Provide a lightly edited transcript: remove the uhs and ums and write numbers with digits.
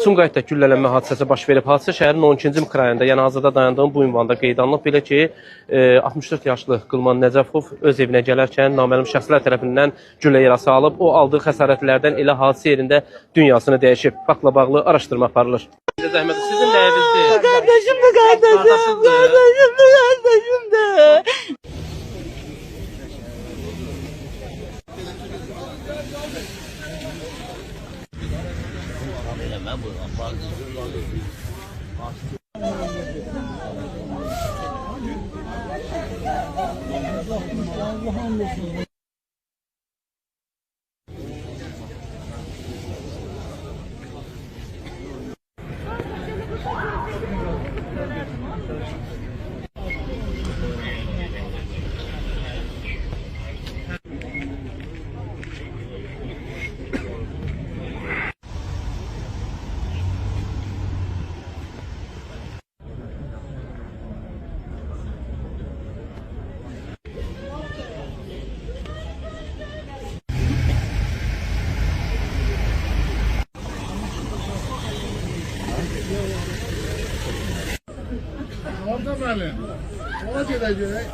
Sumqayıtda güllələnmə hadisəsi baş verib. Hadisə şəhərin 12-ci mikrorayonunda, yəni hazırda dayandığım bu ünvanda qeyd alınıb. Belə ki, 64 yaşlı Qılman Nəcəfov öz evinə gələrkən naməlum şəxslər tərəfindən güllə yarası alıb. O aldığı xəsarətlərdən elə hadisə yerində dünyasını dəyişib. Faktla bağlı araşdırma aparılır. Zəhmət, sizin nəyinizdir? Kardeşim de kardeşim. Kardeşim de. Orada böyle. Ona gidecek.